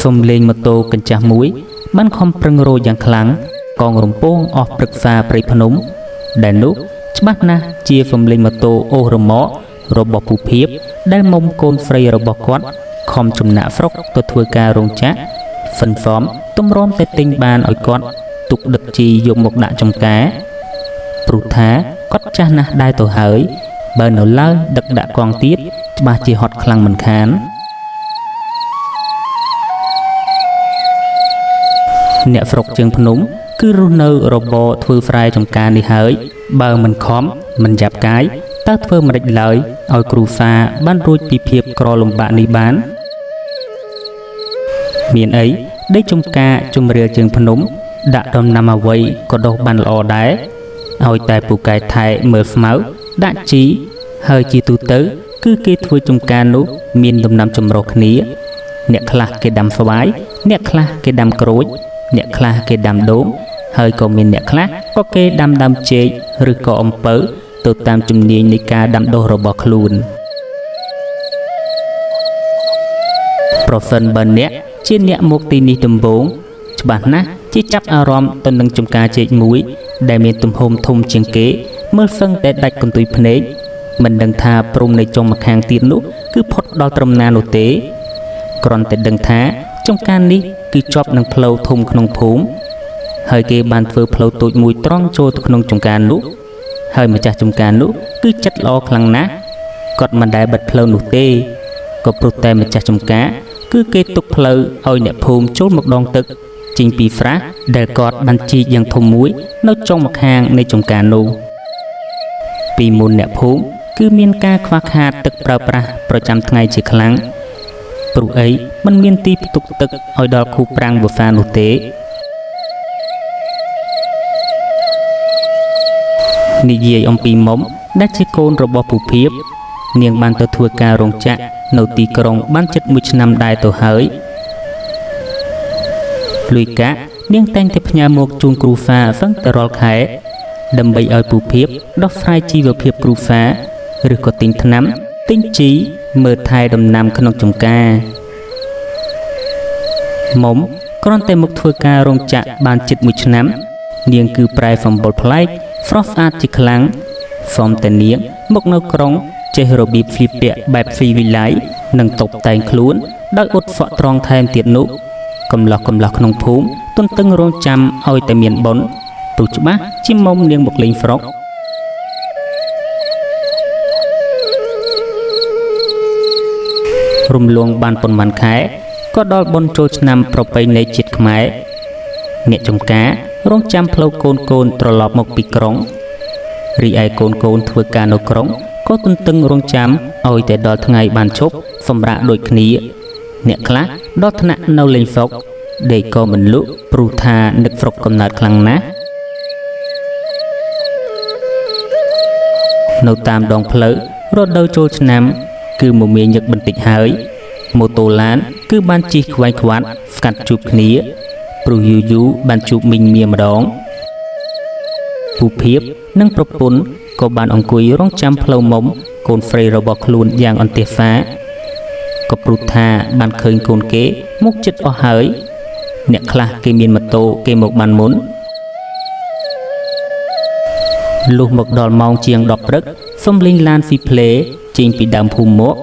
Phom lên một tô cần chả muối ban khom prưng rô dạng kháng còn rồng pong ọt prực pha prây phnom đại nút bắt na chia phom lên một tô ô rồng mỏ rồi bỏ phù phiếp đai mông côn phơi rồi bỏ quát khom chùm nạ phốc tôi thua ca rong chát phần phóm tôm rom tê tinh bàn ở quát tục đực chi dùng một đạn trong cá brụ thá cốt cha na đai tổ hỡi bờ nở lơ đực đạ quang tiết bà chỉ hot khăng mình khán nẹ phọc trường phnom cứ run nơ robot thưa phai trong cá đi hỡi bờ mình khóm mình dạp cái ta thưa mà địch lợi ở cửu pha ban ruột bị phiệp cò lồng bạn đi bán miền ấy đây trong ca trong rìa trường phnom đã đom nằm ở vậy có đâu bàn lò đá hồi tại bù cải thai mở máu đã trí hơi chi tu tứ cứ kết thua trong ca nút miền đông nam trong rọc nía nẹt khla cái đầm phái nẹt khla cái đầm cối nẹt khla cái đầm đốm hơi còn miền nẹt khla có cái đầm đầm chế rư có ông pớ từ tam chùm niên ní ca đầm đô rồi bỏ luôn phần bần nẹt trên nẹt một tì ní tùm bốn bản nát chỉ chấp arom tân nâng trong ca chế mũi đại miền tùm hôm thùng chiến kế mơ phân để đạch con tùy phê mình đừng tha promในtrong mặt hàng tiền nút cứ phốt đo trầm na nô tế cònแต่đừng tha trong can ní cứ chọp nâng phâu thùngក្នុងភូមិហើយគេបានធ្វើផ្លូវតូចមួយត្រង់ចូលទៅក្នុងចំការនោះហើយម្ចាស់ចំការនោះគឺចិត្តល្អខ្លាំងណាស់គាត់មិនដែលបិទផ្លូវនោះទេក៏ព្រោះតែម្ចាស់ចំការគឺគេទុកផ្លូវឲ្យអ្នកភូមិចូលមកដងទឹកចេញពីហ្វ្រាស់ដែលគាត់បានជីកយ៉ាងធំមួយនៅtrongម្ខាងនៃចំការនោះពីមុនអ្នកភូមិគឺមានការខ្វះខាតទឹកប្រើប្រាស់ប្រចាំថ្ងៃជាខ្លាំងព្រោះអីมันមានទីផ្ទុកទឹកឲ្យដល់ខួបប្រាំងវស្សានោះទេនិយាយអំពីមុំដែលជាកូនរបស់ពូភៀបនាងបានទៅធ្វើការរោងចក្រនៅទីក្រុងបានជិត1ឆ្នាំដែរទៅហើយលុយកាក់នាងតែងតែផ្ញើមកជូនគ្រូហ្វាហ្វឹងតែរាល់ខែដើម្បីឲ្យពូភៀបដោះស្រាយជីវភាពគ្រូហ្វាឬក៏ទិញថ្នាំទិញជីមើលថែដំណាំក្នុងចម្ការមុំគ្រាន់តែមកធ្វើការរោងចក្របានជិត1ឆ្នាំនាងគឺប្រែសម្បុរប្លែកស្រស់ស្អាតជាខ្លាំងហ្វមតែនាងមកនៅក្រុងចេះរបៀបស្លៀកពាក់បែបស៊ីវិល័យនិងតុបតែងខ្លួនដោយអ៊ុតហ្វក់ត្រង់ថែមទៀតនោះកំឡោះក្នុងភូមិទន្ទឹងរងចាំឲ្យតែមានបុណ្យព្រោះច្បាស់ជាមុំនាងមកលេងស្រុករំលងបានប៉ុន្មានខែក៏ដល់បុណ្យចូលឆ្នាំប្រពៃណីជាតិខ្មែរអ្នកចំការរងចាំផ្លូវកូនត្រឡប់មកពីក្រុងរីឯកូនធ្វើការនៅក្រុងក៏ទន្ទឹងរងចាំឲ្យតែដល់ថ្ងៃបានឈប់សម្រាកដូចគ្នាអ្នកខ្លះដល់ថ្នាក់នៅលេងហ្វុកដេកក៏មិនលក់ព្រោះថានឹកហ្វុកកំណើតខ្លាំងណាស់នៅតាមដងផ្លូវរដូវចូលឆ្នាំគឺមមាញឹកបន្តិចហើយម៉ូតូឡានគឺបានជិះខ្វាយខ្វាត់ស្កាត់ជួបគ្នាព្រោះយូរបានជួបមីងមៀម្ដងពូភៀបនិងប្រពន្ធក៏បានអង្គុយរងចាំផ្លូវមុំកូនស្រីរបស់ខ្លួនយ៉ាងអន្ទះសាក៏ព្រោះថាបានឃើញកូនគេមកចិត្តអស់ហើយអ្នកខ្លះគេមានម៉ូតូគេមកបានមុនលុះមកដល់ម៉ោងជាង10ព្រឹកសំលេងឡានស៊ីផ្លេចេញពីដើមភូមិមក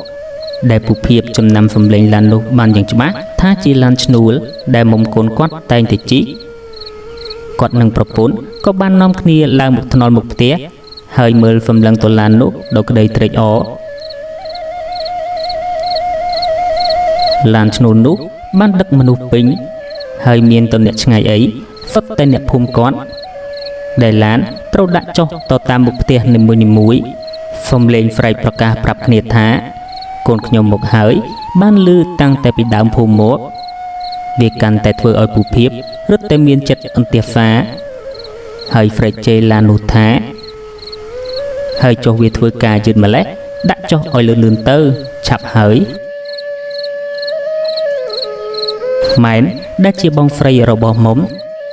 ដែលពូភៀបចំណាំសំលេងឡាននោះបានយ៉ាងច្បាស់ថាជាឡានឈ្នួលដែលមុំកូនគាត់តែងតែជិះគាត់និងប្រពន្ធក៏បាននាំគ្នាឡើងមកថ្នល់មុខផ្ទះហើយមើលសំឡឹងទៅឡាននោះដោយក្តីត្រេកអរឡានឈ្នួលនោះបានដឹកមនុស្សពេញហើយមានតអ្នកឆ្ងាយអីសុទ្ធតែអ្នកភូមិគាត់ដែលឡានត្រូវដាក់ចុះទៅតាមមុខផ្ទះនីមួយៗសំលេងស្រែកប្រកាសប្រាប់គ្នាថាកូនខ្ញុំមកហើយបានឮតាំងតែពីដើមភូមិមកវាកាន់តែធ្វើឲ្យពូភៀបរឹតតែមានចិត្តអន្ទះសាហើយស្រែកជេរឡាននោះថាហើយចុះវាធ្វើការយឺតម្លេះដាក់ចុះឲ្យលឿនទៅឆាប់ហើយម៉ែនដែលជាបងស្រីរបស់មុំ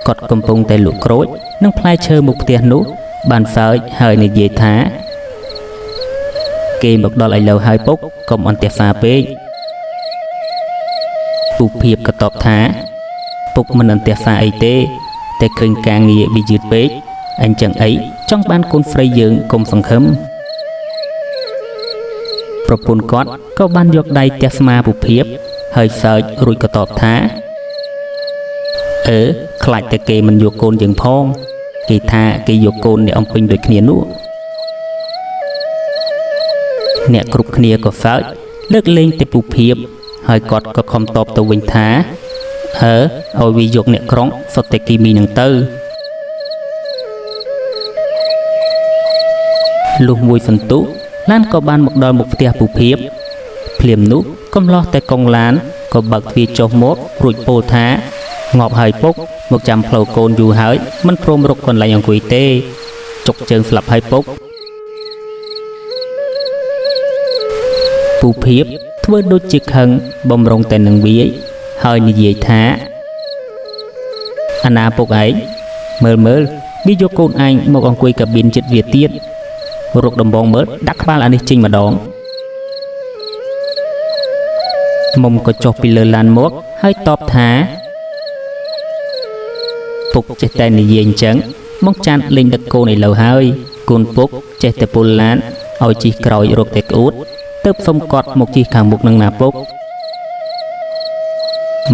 គាត់កំពុងតែលក់ក្រូចនិងផ្លែឈើមុខផ្ទះនោះបានសើចហើយនិយាយថាគេមកដល់ឥឡូវហើយពុកកុំអន្ទះសាពេក ពុកភាពក៏តបថាពុកមិនអន្ទះសាអីទេតែឃើញការងារវាយឺតពេកអញ្ចឹងអីចង់បានកូនស្រីយើងកុំសង្ឃឹមប្រពន្ធគាត់ក៏បានយកដៃទះស្មាពុកភាពហើយសើចរួចក៏តបថាខ្លាចតែគេមិនយកកូនយើងផងគេថាគេយកកូនអ្នកអំពេញដូចគ្នានោះអ្នកគ្រប់គ្នាក៏សើចលើកលែងតែពុកភាពហើយគាត់ក៏ខំតបទៅវិញថាឲ្យវាយកអ្នកក្រុងសុទ្ធតែគីមីនឹងទៅលុះមួយសន្ទុះឡានក៏បានមកដល់មុខផ្ទះពុកភាពភ្លាមនោះកំឡោះតែកងឡានក៏បើកទ្វារចុះមករួចពោលថាងាប់ហើយពុកមកចាំផ្លូវកូនយូរហើយមិនព្រមរកកន្លែងអង្គុយទេចុកជើងស្លាប់ហើយពុកពុកភាពធ្វើដូចជាខឹងបំរុងតែនឹងវាយហើយនិយាយថាអាណាពុកឯងមើលវាយកកូនឯងមកអង្គុយកាប៊ីនចិត្តវាទៀតរកដំបងមើលដាក់ក្បាលអានេះចេញម្ដងមុំក៏ចុះពីលើឡានមកហើយតបថាពុកចេះតែនិយាយអញ្ចឹងមកចាន់លេងដឹកកូនឥឡូវហើយកូនពុកចេះតែពុលឡានឲ្យជិះក្រោយរកតែក្អួតទៅសុំកត់មកជិះខាងមុខនឹងណាពុក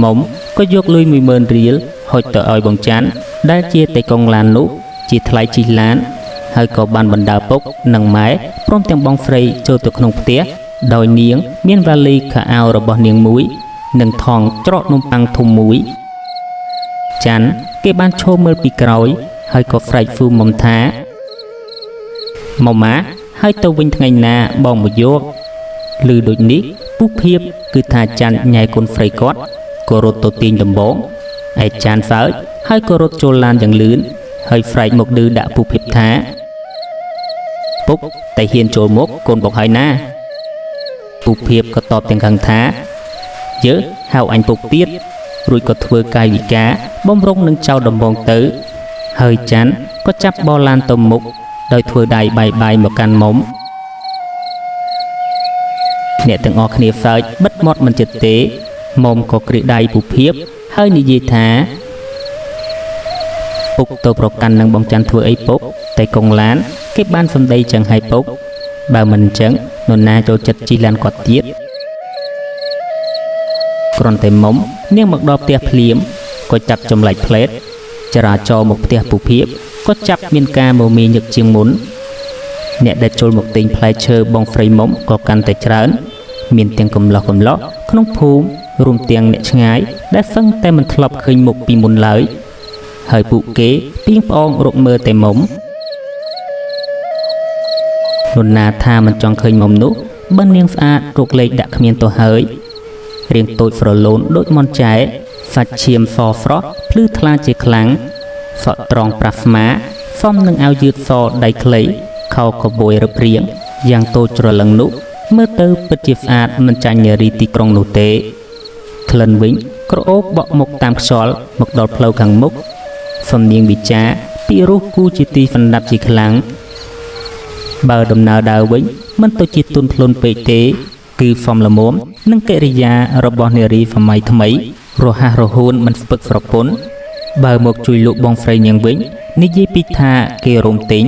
មុំក៏យកលុយ 10000 រៀលហុចទៅឲ្យបងចាន់ដែលជាតែកងឡាននោះជាថ្លៃជិះឡានហើយក៏បានបណ្ដាពុកនិងម៉ែព្រមទាំងបងស្រីចូលទៅក្នុងផ្ទះដោយនាងមានវ៉ាលីខោអាវរបស់នាងមួយនិងថងច្រកនំប៉័ងធំមួយចាន់គេបានឈរមើលពីក្រោយហើយក៏ស្រែកហ្វូមុំថាម៉ាម៉ាហើយទៅវិញថ្ងៃណាបងមកយកឮដូចនេះពុកភាពគឺថាចាន់ញ៉ែកូនស្រីគាត់ក៏រត់ទៅទាញដំបងឯចាន់សើចហើយក៏រត់ចូលឡានយ៉ាងលឿនហើយស្រែកមកឌឺដាក់ពុកភាពថាពុកតែហ៊ានចូលមកកូនបុកហើយណាពុកភាពក៏តបទាំងខឹងថាយើហៅអញពុកទៀតរួចក៏ធ្វើកាយវិការបំរុងនឹងចោលដំបងទៅហើយចាន់ក៏ចាប់បោឡានទៅមុខដោយធ្វើដៃបាយមកកាន់មុំអ្នកទាំងអស់គ្នាសើចបិទមាត់មិនចិត្តទេមុំក៏គ្រាដៃពុកភាពហើយនិយាយថាពុកទៅប្រកាន់នឹងបងចាន់ធ្វើអីពុកតែកងឡានគេបានសម្ដីចឹងឲ្យពុកបើមិនអញ្ចឹងនរណាចូលចិត្តជិះឡានគាត់ទៀតគ្រាន់តែមុំនាងមកដល់ផ្ទះភ្លាមក៏ចាប់ចម្លែកផ្លេតចរាចរមកផ្ទះពុកភាពក៏ចាប់មានការមមាញឹកជាងមុនអ្នកដែលចូលមកទិញផ្លែឈើបងស្រីមុំក៏កាន់តែច្រើនមានទាំងកំឡោះក្នុងភូមិរួមទាំងអ្នកឆ្ងាយដែលសឹងតែមិនធ្លាប់ឃើញមុខពីមុនឡើយហើយពួកគេពីងប្អងរកមើលតែមុំនរណាថាមិនចង់ឃើញមុំនោះបើនាងស្អាតរកលេខដាក់គ្មានទៅហើយរៀងតូចស្រលូនដូចមន់ចែសាច់ឈាមសស្រស់ភ្លឺថ្លាជាខ្លាំងសក់ត្រង់ប្រាស្មាសមនឹងអាវយឺតសដៃខ្លីខោកបួយរឹបរៀងយ៉ាងតូចច្រឡឹងនោះមើលទៅពិតជាស្អាតមិនចាញ់នារីទីក្រុងនោះទេក្លិនវិញក្រអូបបក់មុខតាមខ្យល់មកដល់ផ្លូវខាងមុខសំនៀងវិចារពីរោះគូជាទីសណ្ដាប់ជាខ្លាំងបើដំណើរដើរវិញមិនទៅជាទុនភ្លុនពេកទេគឺសមល្មមនឹងកិរិយារបស់នារីសម័យថ្មីរហ័សរហួនមិនស្ពឹកស្រពន់បើមកជួយលោកបងស្រីនាងវិញនិយាយពីថាគេរោមទិញ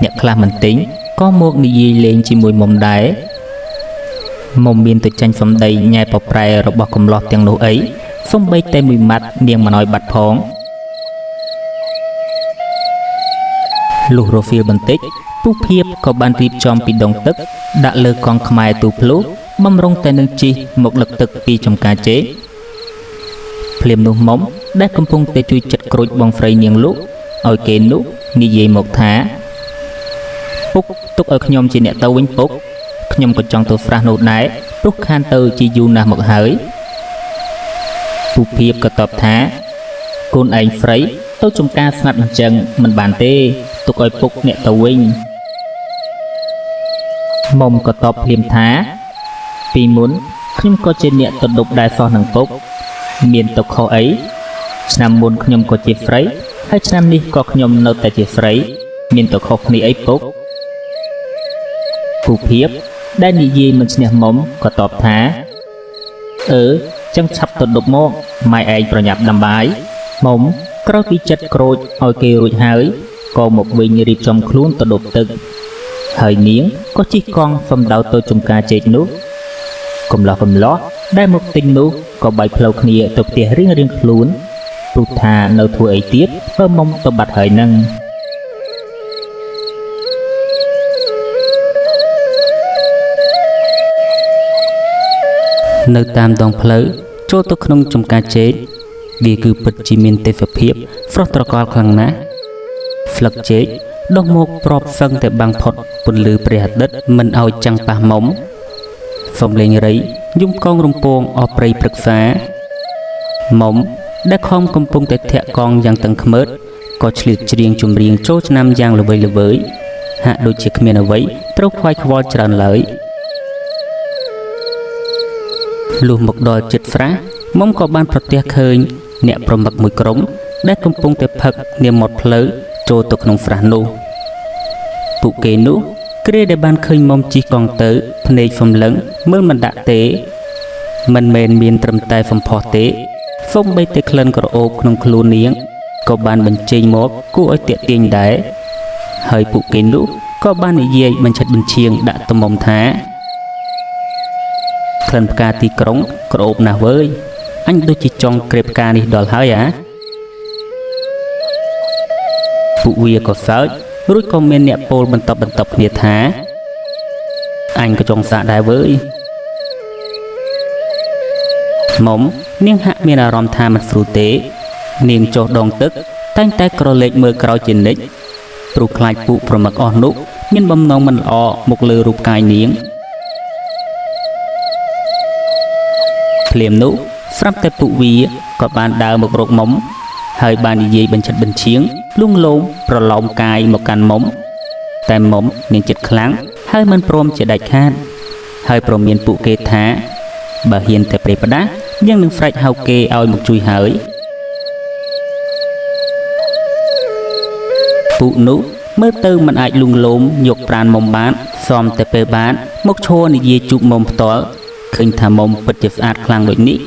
អ្នកខ្លះមិនទិញក៏មកនិយាយលេងជាមួយមុំដែរមុំមានទៅចាញ់សំដីញ៉ែប្រប្រែរបស់កំឡោះទាំងនោះអីសំបីតែមួយម៉ាត់នាងមិនអោយបាត់ផងលុះរហ្វីលបន្តិចពុកភាពក៏បានរៀបចំពីដងទឹកដាក់លើកង់ខ្មែរទូភ្លុះបំរុងតែនឹងជិះមកលឹកទឹកពីចំការជេកភ្លាមនោះមុំដែលកំពុងតែជួយចិត្តក្រូចបងស្រីនាងលុកឲ្យគេនោះនិយាយមកថាពុកទុកឲ្យខ្ញុំជាអ្នកទៅវិញពុកខ្ញុំក៏ចង់ទៅស្រះនោះដែរព្រោះខានទៅជាយូរណាស់មកហើយពុកភាពក៏តបថាកូនឯងស្រីទៅចំការស្ងាត់អញ្ចឹងមិនបានទេទុកឲ្យពុកអ្នកទៅវិញមុំក៏តបភ្លាមថាពីមុនខ្ញុំក៏ជាអ្នកទៅដប់ដែរសោះនឹងពុកមានទុកខុសអីឆ្នាំមុនខ្ញុំក៏ជាស្រីហើយឆ្នាំនេះក៏ខ្ញុំនៅតែជាស្រីមានទុកខុសគ្នាអីពុកពុកភាពដែលនិយាយមិនឈ្នះមុំក៏តបថា ចឹងឆាប់ទៅដប់មកម៉ែឯងប្រញាប់ដាំបាយមុំក្រោយពីចិត្តក្រូចឲ្យគេរួចហើយក៏មកវិញរៀបចំខ្លួនទៅដប់ទឹកហើយនាងក៏ជិះកង់សំដៅទៅចំការចេកនោះកំឡោះដែលមកទិញនោះក៏បាយផ្លូវគ្នាទៅផ្ទះរៀងខ្លួនព្រោះថានៅធ្វើអីទៀតបើមុំទៅបាត់ហើយនឹងនៅតាមដងផ្លូវចូលទៅក្នុងចំការចេកវាគឺពិតជាមានទេវភាពស្រស់ត្រកាលខ្លាំងណាស់ស្លឹកចេកដុះមកប្របសឹងតែបាំងផុតពន្លឺព្រះអាទិត្យមិនឲ្យចាំងប៉ះមុំសំលេងរៃយំកងរំពងអស់ព្រៃព្រឹក្សាមុំដែលខំកំពុងតែធាក់កងយ៉ាងតឹងខ្មើតក៏ឆ្លៀតច្រៀងចម្រៀងចូលឆ្នាំយ៉ាងល្វើយហាក់ដូចជាគ្មានអ្វីត្រូវខ្វាយខ្វល់ច្រើនឡើយលុះមកដល់ចិត្តស្រះមុំក៏បានប្រទះឃើញអ្នកប្រមឹកមួយក្រុមដែលកំពុងតែផឹកនាមាត់ផ្លូវចូលទៅក្នុងស្រះនោះពួកគេនោះគ្រាដែលបានឃើញមុំជិះកង់ទៅភ្នែកសំឡឹងមើលមិនដាក់ទេមិនមែនមានត្រឹមតែសំផស្សទេសូម្បីតែក្លិនក្រអូបក្នុងខ្លួននាងក៏បានបញ្ចេញមកគួរឲ្យទាក់ទាញដែរហើយពួកគេនោះក៏បាននិយាយបញ្ឆិតបញ្ឈៀងដាក់ទំមុំថាក្លិនផ្កាទីក្រុងក្រអូបណាស់វើយអញដូចជាចង់ក្រេបផ្កានេះដល់ហើយពួកវាក៏សើចរួចក៏មានអ្នកពោលបន្តគ្នាថាអញក៏ចង់សាកដែរវើយមុំនាងហាក់មានអារម្មណ៍ថាមិនស្រួលទេនាងចុះដងទឹកតែងតែក្រឡេកមើលក្រោយជានិច្ចព្រោះខ្លាចពួកប្រមឹកអស់នោះមានបំណងមិនល្អមកលើរូបកាយនាងភ្លាមនោះស្រាប់តែពួកវាក៏បានដើរមករកមុំហើយបាននិយាយបញ្ឆិតបញ្ឈៀងលួងលោមប្រឡោមកាយមកកាន់មុំតែមុំនាងចិត្តខ្លាំងហើយមិនព្រមជាដាច់ខាតហើយប្រមានពួកគេថាបើហ៊ានតែព្រៃផ្ដាស់យើងនឹងស្រែកហៅគេឲ្យមកជួយហើយពួកនោះមើលទៅមិនអាចលួងលោមយកប្រាណមុំបានសមតែពេលបានមកឈរនិយាយជួបមុំផ្ទាល់ឃើញថាមុំពិតជាស្អាតខ្លាំងដូចនេះ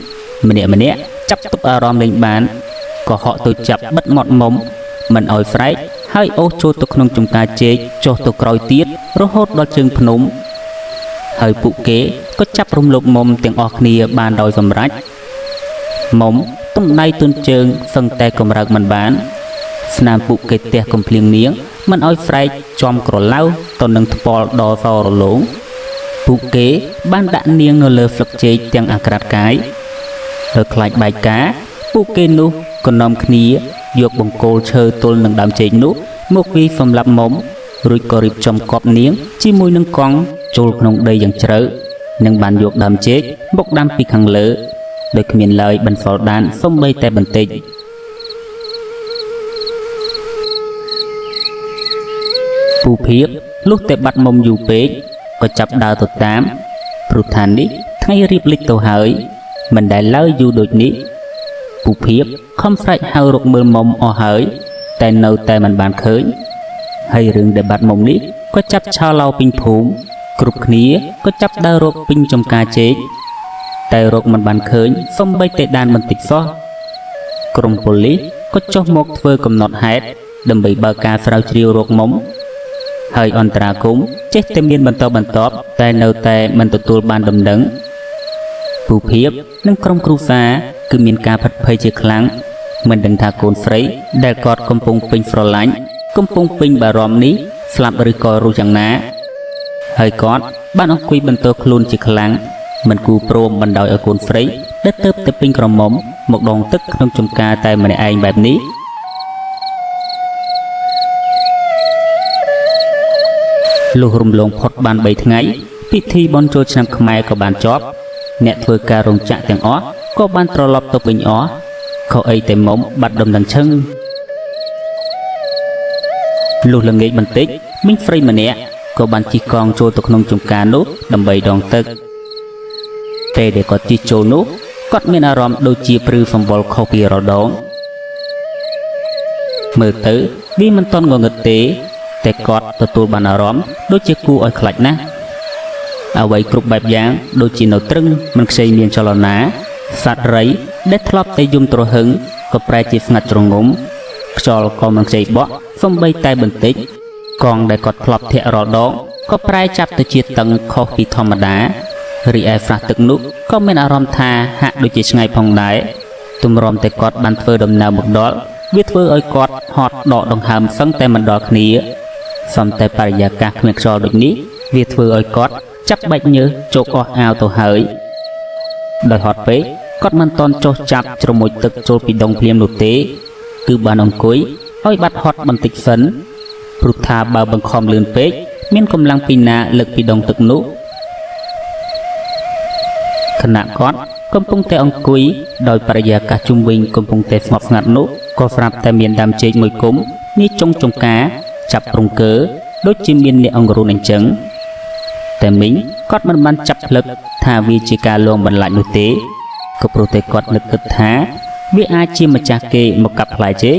ម្នាក់ចាប់ទុកអារម្មណ៍លេងបានក៏ហក់ទៅចាប់បិទមាត់មុំមិនឲ្យស្រែកហើយអូសចូលទៅក្នុងចំការចេកចុះទៅក្រោយទៀតរហូតដល់ជើងភ្នំហើយពួកគេក៏ចាប់រំលោភមុំទាំងអស់គ្នាបានដោយសម្រេចមុំទំដៃទុនជើងសឹងតែកម្រើកមិនបានស្នាមពួកគេទះកំភ្លៀងនាងមិនឲ្យស្រែកចំក្រឡៅទៅនឹងថ្ពាល់ដល់សរលោងពួកគេបានដាក់នាងនៅលើស្លឹកចេកទាំងអាក្រាតកាយហើយខ្លាចបែកការពួកគេនោះក៏នាំគ្នាយកបង្គោលឈើទល់នឹងដើមចេកនោះមកវាយសម្លាប់មុំរួចក៏រៀបចំកប់នាងជាមួយនឹងកង់ចូលក្នុងដីយ៉ាងជ្រៅនិងបានយកដើមចេកមកដាំពីខាងលើដោយគ្មានឡើយបន្សល់ដានសូម្បីតែបន្តិចពូភៀបលុះតែបាត់មុំយូរពេកក៏ចាប់ដើរទៅតាមព្រោះថានេះថ្ងៃរៀបលិចទៅហើយមិនដែលឡើយយូរដូចនេះពូភៀបខំស្រែកហៅរកមើលមុំអស់ហើយតែនៅតែមិនបានឃើញហើយរឿងដែលបាត់មុំនេះក៏ចាប់ឆោឡោពេញភូមិគ្រប់គ្នាក៏ចាប់ដើររកពេញចំការចេកតែរកមិនបានឃើញសូម្បីតែដានបន្តិចសោះក្រុមប៉ូលីសក៏ចុះមកធ្វើកំណត់ហេតុដើម្បីបើកការស្រាវជ្រាវរកមុំហើយអន្តរាគមន៍ចេះតែមានបន្តតែនៅតែមិនទទួលបានដំណឹងពូភៀបនិងក្រុមគ្រួសារគឺមានការផិតភ័យជាខ្លាំងមិនដឹងថាកូនស្រីដែលគាត់កំពុងពេញស្រឡាញ់កំពុងពេញបារម្ភនេះស្លាប់ឬក៏រស់យ៉ាងណាហើយគាត់បានអង្គុយបន្ទោខ្លួនជាខ្លាំងមិនគូព្រមបណ្ដោយឲ្យកូនស្រីដែលទៅតែពេញក្រមុំមកដងទឹកក្នុងចំការតែម្នាក់ឯងបែបនេះលុះរំលងផុតបាន3ថ្ងៃពិធីបុណ្យចូលឆ្នាំខ្មែរក៏បានចប់អ្នកធ្វើការរោងចក្រទាំងអស់ក៏បានត្រឡប់ទៅវិញអស់ខុសអីតែមុំបាត់ដំណឹងឈឹងលុះល្ងាចបន្តិចមីងស្រីម្នាក់ក៏បានជិះកង់ចូលទៅក្នុងចំការនោះដើម្បីដងទឹកពេលដែលគាត់ជិះចូលនោះគាត់មានអារម្មណ៍ដូចជាព្រឺសម្បល់ខុសពីរដងមើលទៅវាមិនតន់ងងឹតទេតែគាត់ទទួលបានអារម្មណ៍ដូចជាគួរឲ្យខ្លាចណាស់អ្វីគ្រប់បែបយ៉ាងដូចជានៅត្រឹងមិនខ្ចីមានចលនា សត្វរៃដែលធ្លាប់តែយំទ្រហឹងក៏ប្រែជាស្ងាត់ជ្រងំខ្យល់ក៏មិនខ្ចីបក់សំបីតែបន្តិចកងដែលគាត់ធ្លាប់ធាក់រាល់ដងក៏ប្រែចាប់ទៅជាតឹងខុសពីធម្មតារីឯស្រះទឹកនោះក៏មានអារម្មណ៍ថាហាក់ដូចជាឆ្ងាយផងដែរទម្រាំតែគាត់បានធ្វើដំណើរមកដល់វាធ្វើឲ្យគាត់ហត់ដកដង្ហើមសឹងតែមិនដល់គ្នាសំតែបរិយាកាសគ្មានខ្យល់ដូចនេះវាធ្វើឲ្យគាត់ចាប់បាច់ញើសជោគអស់អាវទៅហើយដោយហត់ពេកគាត់មិនតន់ចុះចាប់ជ្រមុជទឹកចូលពីដងភ្លាមនោះទេគឺបានអង្គុយឲ្យបាត់ហត់បន្តិចសិនព្រោះថាបើបង្ខំលឿនពេកមានកម្លាំងពីណាលើកពីដងទឹកនោះខណៈគាត់កំពុងតែអង្គុយដោយបរិយាកាសជុំវិញកំពុងតែស្ងប់ស្ងាត់នោះក៏ស្រាប់តែមានដើមចេកមួយគុំនេះចុងចង្ការចាប់រង្គើដូចជាមានអ្នកអង្រួនអញ្ចឹងតែមីងគាត់មិនបានចាប់ផ្លឹកថាវាជាការលងបន្លាចនោះទេក៏ព្រោះតែគាត់នឹកគិតថាវាអាចជាម្ចាស់គេមកកាប់ផ្លែចេក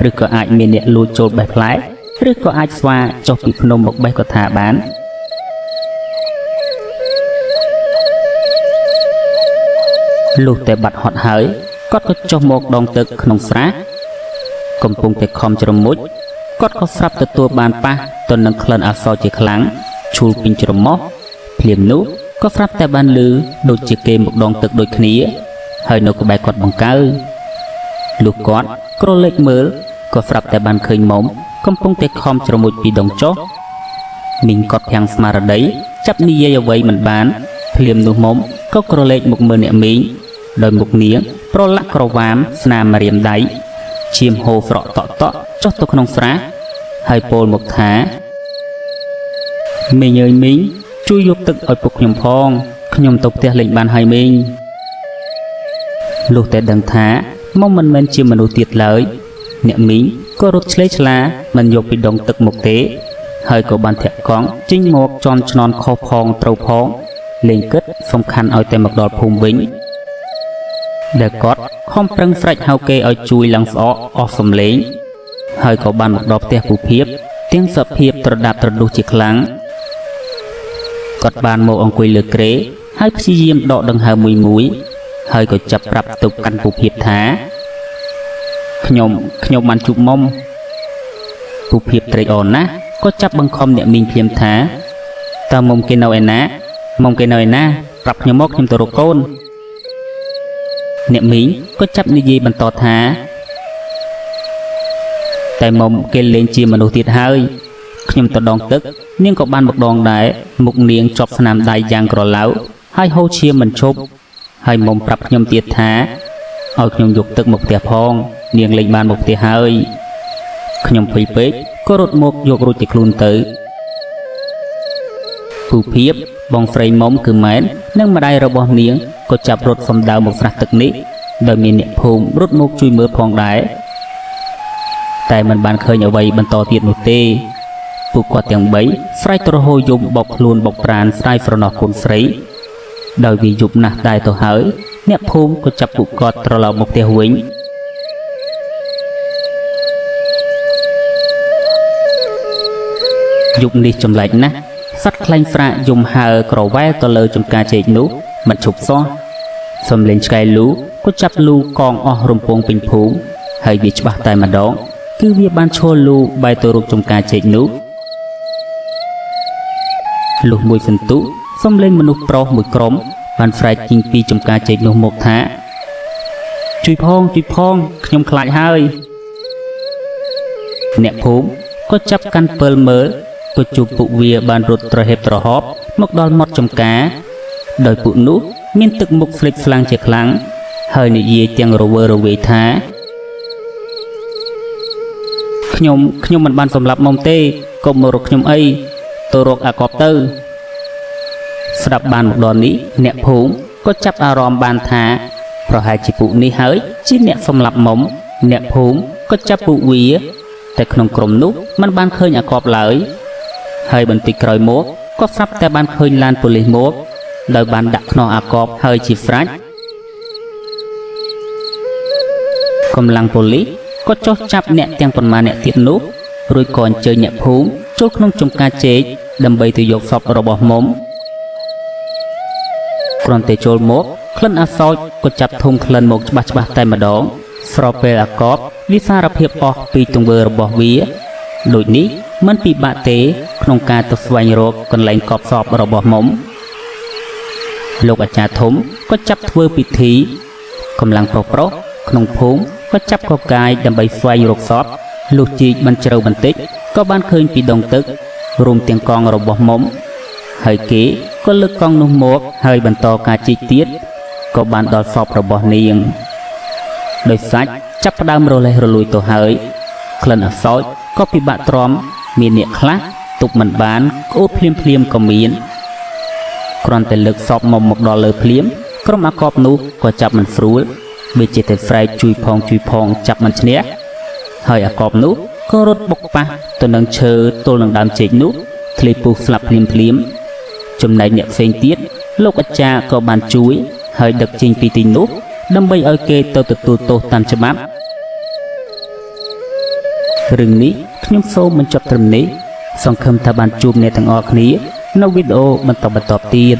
ឬក៏អាចមានអ្នកលួចចូលបេះផ្លែឬក៏អាចស្វាចុះពីភ្នំមកបេះក៏ថាបានលុះតែបាត់ហត់ហើយគាត់ក៏ចុះមកដងទឹកក្នុងស្រះកំពុងតែខំជ្រមុជគាត់ក៏ស្រាប់ទទួលបានប៉ះទៅនឹងក្លិនអាសោជាខ្លាំងឈូលពីជ្រមុះភ្លាមនោះក៏ស្រាប់តែបានឮដូចជាគេមកដងទឹកដូចគ្នាហើយនៅក្បែរគាត់បង្កើលុះគាត់ក្រឡេកមើលក៏ស្រាប់តែបានឃើញមុំកំពុងតែខំជ្រមុជពីដងចុះមីងគាត់ភាំងស្មារតីចាប់និយាយអ្វីមិនបានភ្លាមនោះមុំក៏ក្រឡេកមកមើលអ្នកមីងដោយមុខនាងប្រឡាក់ក្រវាមស្នាមម្រាមដៃឈាមហូរស្រក់តក់តក់ចុះទៅក្នុងស្រះហើយពោលមកថាមីងអើយមីងជួយយកទឹកឲ្យពុកខ្ញុំផងខ្ញុំទៅផ្ទះលេងបានហើយមីងលុះតែដឹងថាមុំមិនមែនជាមនុស្សទៀតឡើយអ្នកមីងក៏រត់ឆ្លេឆ្លាមិនយកពីដងទឹកមកទេហើយក៏បានធាក់កង់ចេញមកជន់ឆ្នន់ខុសផងត្រូវផងលេងគិតសំខាន់ឲ្យតែមកដល់ភូមិវិញដែលគាត់ខំប្រឹងស្រែកហៅគេឲ្យជួយឡើងស្អកអស់សំឡេងហើយក៏បានមកដល់ផ្ទះពូភៀបទាំងសភាពត្រដាប់ត្រដុះជាខ្លាំងគាត់បានមកអង្គុយលើគ្រែហើយព្យាយាមដកដង្ហើមមួយហើយក៏ចាប់ប្រាប់ទៅកាន់ពូភៀបថាខ្ញុំបានជួបមុំពូភៀបត្រេកអរណាស់ក៏ចាប់បង្ខំអ្នកមីងភ្លាមថាតើមុំគេនៅឯណាប្រាប់ខ្ញុំមកខ្ញុំទៅរកកូនអ្នកមីងក៏ចាប់និយាយបន្តថាតែមុំគេលេងជាមនុស្សទៀតហើយខ្ញុំទៅដងទឹកនាងក៏បានមកដងដែរមុខនាងជាប់ស្នាមដៃយ៉ាងក្រឡៅហើយហូរឈាមមិនឈប់ហើយមុំប្រាប់ខ្ញុំទៀតថាឲ្យខ្ញុំយកទឹកមកផ្ទះផងនាងលេងបានមកផ្ទះហើយខ្ញុំភ័យពេកក៏រត់មកយករួចតែខ្លួនទៅពូភៀបបងស្រីមុំគឺម៉ែននិងម្ដាយរបស់នាងក៏ចាប់រត់សំដៅមកស្រះទឹកនេះដោយមានអ្នកភូមិរត់មកជួយមើលផងដែរតែមិនបានឃើញអ្វីបន្តទៀតនោះទេពួកគាត់ទាំង3ស្រែកទ្រហោយំបោកខ្លួនបោកប្រានស្ដាយស្រណោះកូនស្រីដោយវាយប់ណាស់ដែរទៅហើយអ្នកភូមិក៏ចាប់ពួកគាត់ត្រឡប់មកផ្ទះវិញយប់នេះចម្លែកណាស់សត្វខ្លែងស្រាកយំហើក្រវ៉ែទៅលើចំការចេកនោះមិនឈប់សោះសំលេងឆ្កែលូក៏ចាប់លូកងអស់រំពងពេញភូមិហើយវាច្បាស់តែម្ដងគឺវាបានឈរលូបែរទៅរកចំការចេកនោះលុះមួយសន្ទុះសំលេងមនុស្សប្រុសមួយក្រុមបានស្រែកចេញពីចំការចេកនោះមកថាជួយផងខ្ញុំខ្លាចហើយអ្នកភូមិក៏ចាប់កាន់ពិលមើលក៏ជួបពួកវាបានរត់ត្រហេបត្រហប់មកដល់មាត់ចំការដោយពួកនោះមានទឹកមុខស្លេកស្លាំងជាខ្លាំងហើយនិយាយទាំងរវើរវាយថាខ្ញុំមិនបានសម្លាប់មុំទេកុំមករកខ្ញុំអីទៅរកអាកបទៅស្ដាប់បានមកដល់នេះអ្នកភូមិក៏ចាប់អារម្មណ៍បានថាប្រហែលជាពួកនេះហើយជាអ្នកសម្លាប់មុំអ្នកភូមិក៏ចាប់ពួកវាតែក្នុងក្រុមនោះมันបានឃើញអាកបឡើយហើយបន្តិចក្រោយមកក៏ស្រាប់តែបានឃើញឡានប៉ូលីសមកដោយបានដាក់ខ្នោះអាកបហើយជាស្រេចកម្លាំងប៉ូលីសក៏ចុះចាប់អ្នកទាំងប៉ុន្មានអ្នកទៀតនោះរួចក៏អញ្ជើញអ្នកភូមិចូលក្នុងចំការចេកដើម្បីទៅយកសពរបស់មុំគ្រាន់តែចូលមក ក្លិនអាសោចក៏ចាប់ធុំក្លិនមកច្បាស់តែម្ដងស្របពេលអាកបវាសារភាពអស់ពីទង្វើរបស់វាដូចនេះមិនពិបាកទេក្នុងការទៅស្វែងរកកន្លែងកប់សពរបស់មុំលោកអាចារ្យធំក៏ចាប់ធ្វើពិធីកម្លាំងប្រុសក្នុងភូមិក៏ចាប់កកាយដើម្បីស្វែងរកសពលុះជីកបានជ្រៅបន្តិចក៏បានឃើញពីដងទឹករួមទាំងកង់របស់មុំហើយគេក៏លើកកង់នោះមកហើយបន្តការជីកទៀតក៏បានដល់សពរបស់នាងដោយសាច់ចាប់ផ្ដើមរលេះរលួយទៅហើយក្លិនអាសោចក៏ពិបាកទ្រាំមានអ្នកខ្លះទប់មិនបានក្អួតភ្លាមក៏មានគ្រាន់តែលើកសពមកដល់លើភ្លាមក្រុមអាកបនោះក៏ចាប់មិនស្រួលវាជាតែស្រែកជួយផងចាប់មិនឈ្នះហើយអាកបនោះក៏រត់បុកប៉ះទៅនឹងឈើទល់នឹងដើមចេកនោះធ្លាយពុះស្លាប់ភ្លាមចំណែកអ្នកផ្សេងទៀតលោកអាចារ្យក៏បានជួយហើយដឹកចេញពីទីនោះដើម្បីឲ្យគេទៅទទួលទោសតាមច្បាប់រឿងនេះខ្ញុំសូមបញ្ចប់ត្រឹមនេះសង្ឃឹមថាបានជួបអ្នកទាំងអស់គ្នានៅវីដេអូបន្តទៀត